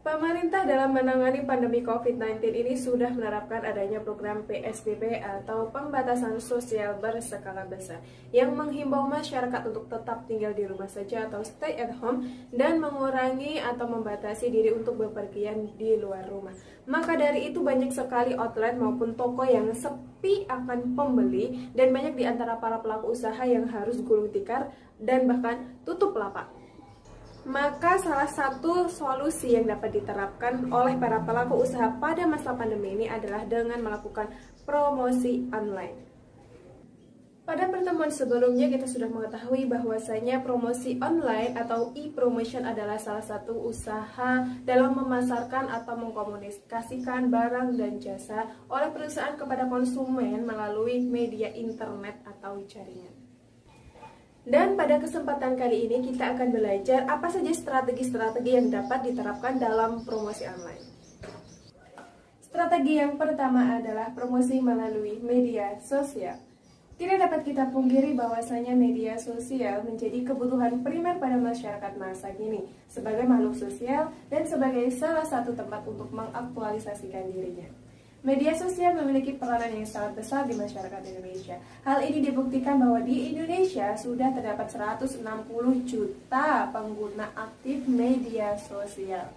Pemerintah dalam menangani pandemi COVID-19 ini sudah menerapkan adanya program PSBB atau pembatasan sosial berskala besar yang menghimbau masyarakat untuk tetap tinggal di rumah saja atau stay at home dan mengurangi atau membatasi diri untuk bepergian di luar rumah. Maka dari itu banyak sekali outlet maupun toko yang sepi akan pembeli dan banyak di antara para pelaku usaha yang harus gulung tikar dan bahkan tutup lapak. Maka salah satu solusi yang dapat diterapkan oleh para pelaku usaha pada masa pandemi ini adalah dengan melakukan promosi online. Pada pertemuan sebelumnya kita sudah mengetahui bahwasanya promosi online atau e-promotion adalah salah satu usaha dalam memasarkan atau mengkomunikasikan barang dan jasa oleh perusahaan kepada konsumen melalui media internet atau jaringan. Dan pada kesempatan kali ini kita akan belajar apa saja strategi-strategi yang dapat diterapkan dalam promosi online. Strategi yang pertama adalah promosi melalui media sosial. Tidak dapat kita pungkiri bahwasanya media sosial menjadi kebutuhan primer pada masyarakat masa kini sebagai makhluk sosial dan sebagai salah satu tempat untuk mengaktualisasikan dirinya. Media sosial memiliki peranan yang sangat besar di masyarakat Indonesia. Hal ini dibuktikan bahwa di Indonesia sudah terdapat 160 juta pengguna aktif media sosial.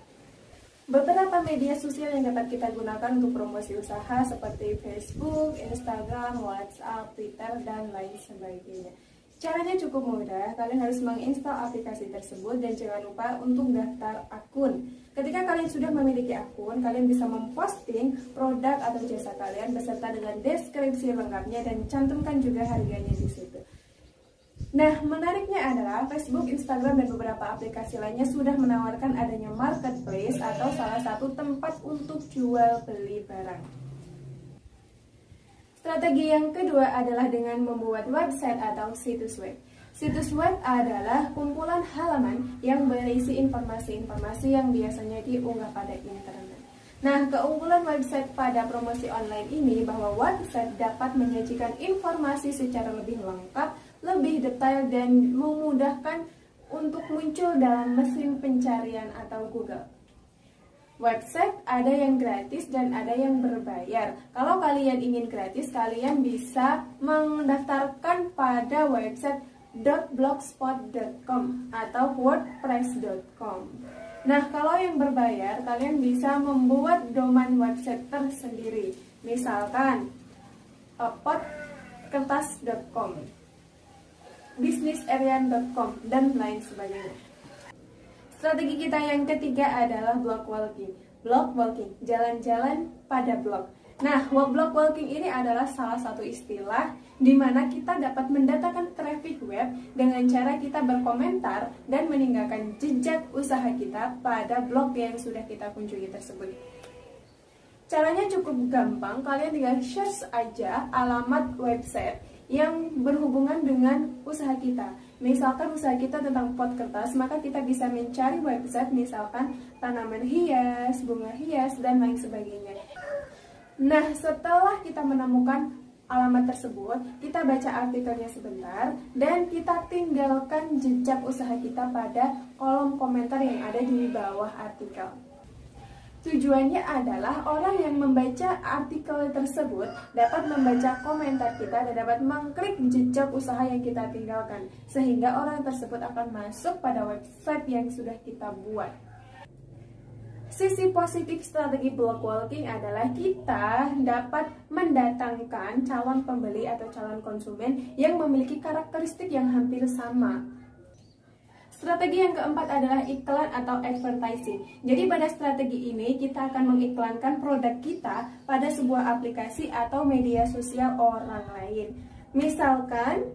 Beberapa media sosial yang dapat kita gunakan untuk promosi usaha seperti Facebook, Instagram, WhatsApp, Twitter, dan lain sebagainya. Caranya cukup mudah, kalian harus menginstal aplikasi tersebut dan jangan lupa untuk daftar akun. Ketika kalian sudah memiliki akun, kalian bisa memposting produk atau jasa kalian beserta dengan deskripsi lengkapnya dan cantumkan juga harganya di situ. Nah, menariknya adalah Facebook, Instagram, dan beberapa aplikasi lainnya sudah menawarkan adanya marketplace atau salah satu tempat untuk jual beli barang. Strategi yang kedua adalah dengan membuat website atau situs web. Situs web adalah kumpulan halaman yang berisi informasi-informasi yang biasanya diunggah pada internet. Nah, keunggulan website pada promosi online ini bahwa website dapat menyajikan informasi secara lebih lengkap, lebih detail, dan memudahkan untuk muncul dalam mesin pencarian atau Google. Website ada yang gratis dan ada yang berbayar. Kalau kalian ingin gratis, kalian bisa mendaftarkan pada website .blogspot.com atau wordpress.com. Nah, kalau yang berbayar, kalian bisa membuat domain website tersendiri. Misalkan potkertas.com, businessarian.com, dan lain sebagainya. Strategi kita yang ketiga adalah blog walking. Blog walking, jalan-jalan pada blog. Nah, blog walking ini adalah salah satu istilah di mana kita dapat mendatangkan traffic web dengan cara kita berkomentar dan meninggalkan jejak usaha kita pada blog yang sudah kita kunjungi tersebut. Caranya cukup gampang, kalian tinggal search aja alamat website yang berhubungan dengan usaha kita. Misalkan usaha kita tentang pot kertas, maka kita bisa mencari website misalkan tanaman hias, bunga hias, dan lain sebagainya. Nah, setelah kita menemukan alamat tersebut, kita baca artikelnya sebentar dan kita tinggalkan jejak usaha kita pada kolom komentar yang ada di bawah artikel. Tujuannya adalah orang yang membaca artikel tersebut dapat membaca komentar kita dan dapat mengklik jejak usaha yang kita tinggalkan, sehingga orang tersebut akan masuk pada website yang sudah kita buat. Sisi positif strategi blog walking adalah kita dapat mendatangkan calon pembeli atau calon konsumen yang memiliki karakteristik yang hampir sama. Strategi yang keempat adalah iklan atau advertising. Jadi pada strategi ini kita akan mengiklankan produk kita pada sebuah aplikasi atau media sosial orang lain. Misalkan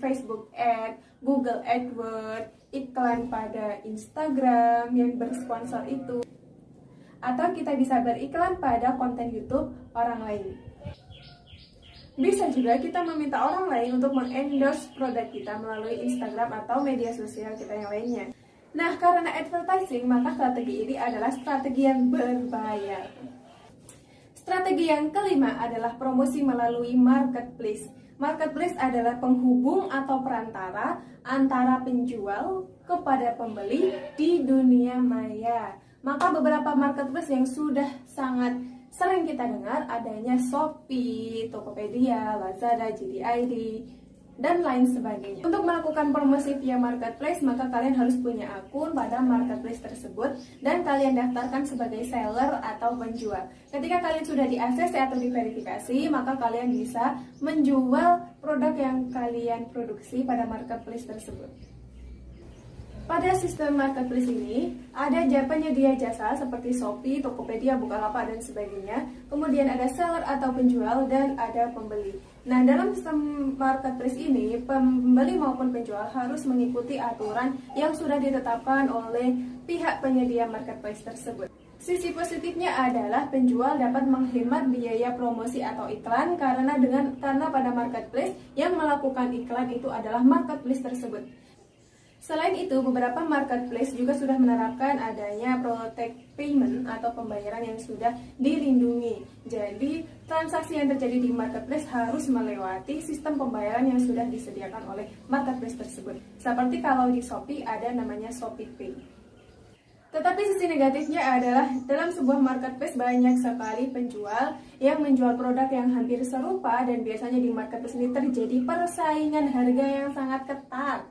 Facebook Ad, Google AdWords, iklan pada Instagram yang bersponsor itu. Atau kita bisa beriklan pada konten YouTube orang lain. Bisa juga kita meminta orang lain untuk mengendorse produk kita melalui Instagram atau media sosial kita yang lainnya. Nah, karena advertising, maka strategi ini adalah strategi yang berbayar. Strategi yang kelima adalah promosi melalui marketplace. Marketplace adalah penghubung atau perantara antara penjual kepada pembeli di dunia maya. Maka beberapa marketplace yang sudah sangat sering kita dengar adanya Shopee, Tokopedia, Lazada, JD.id, dan lain sebagainya. Untuk melakukan promosi via marketplace, maka kalian harus punya akun pada marketplace tersebut dan kalian daftarkan sebagai seller atau penjual. Ketika kalian sudah di ACC atau diverifikasi, maka kalian bisa menjual produk yang kalian produksi pada marketplace tersebut. Pada sistem marketplace ini, ada penyedia jasa seperti Shopee, Tokopedia, Bukalapak, dan sebagainya. Kemudian ada seller atau penjual, dan ada pembeli. Nah, dalam sistem marketplace ini, pembeli maupun penjual harus mengikuti aturan yang sudah ditetapkan oleh pihak penyedia marketplace tersebut. Sisi positifnya adalah penjual dapat menghemat biaya promosi atau iklan karena pada marketplace yang melakukan iklan itu adalah marketplace tersebut. Selain itu, beberapa marketplace juga sudah menerapkan adanya protect payment atau pembayaran yang sudah dilindungi. Jadi, transaksi yang terjadi di marketplace harus melewati sistem pembayaran yang sudah disediakan oleh marketplace tersebut. Seperti kalau di Shopee ada namanya Shopee Pay. Tetapi sisi negatifnya adalah dalam sebuah marketplace banyak sekali penjual yang menjual produk yang hampir serupa dan biasanya di marketplace ini terjadi persaingan harga yang sangat ketat.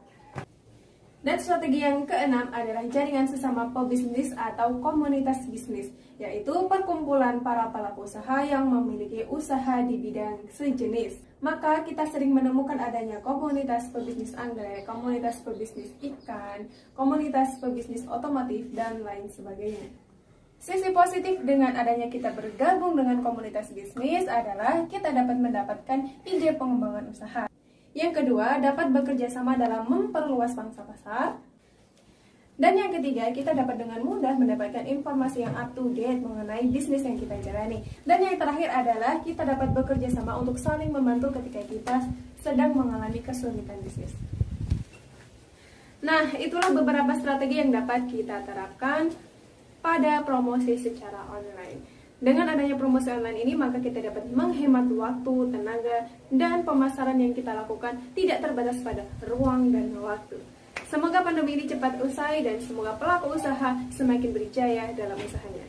Dan strategi yang keenam adalah jaringan sesama pebisnis atau komunitas bisnis, yaitu perkumpulan para pelaku usaha yang memiliki usaha di bidang sejenis. Maka kita sering menemukan adanya komunitas pebisnis anggrek, komunitas pebisnis ikan, komunitas pebisnis otomotif, dan lain sebagainya. Sisi positif dengan adanya kita bergabung dengan komunitas bisnis adalah kita dapat mendapatkan ide pengembangan usaha. Yang kedua, dapat bekerja sama dalam memperluas pangsa pasar. Dan yang ketiga, kita dapat dengan mudah mendapatkan informasi yang up to date mengenai bisnis yang kita jalani. Dan yang terakhir adalah kita dapat bekerja sama untuk saling membantu ketika kita sedang mengalami kesulitan bisnis. Nah, itulah beberapa strategi yang dapat kita terapkan pada promosi secara online. Dengan adanya promosi online ini, maka kita dapat menghemat waktu, tenaga, dan pemasaran yang kita lakukan tidak terbatas pada ruang dan waktu. Semoga pandemi ini cepat usai dan semoga pelaku usaha semakin berjaya dalam usahanya.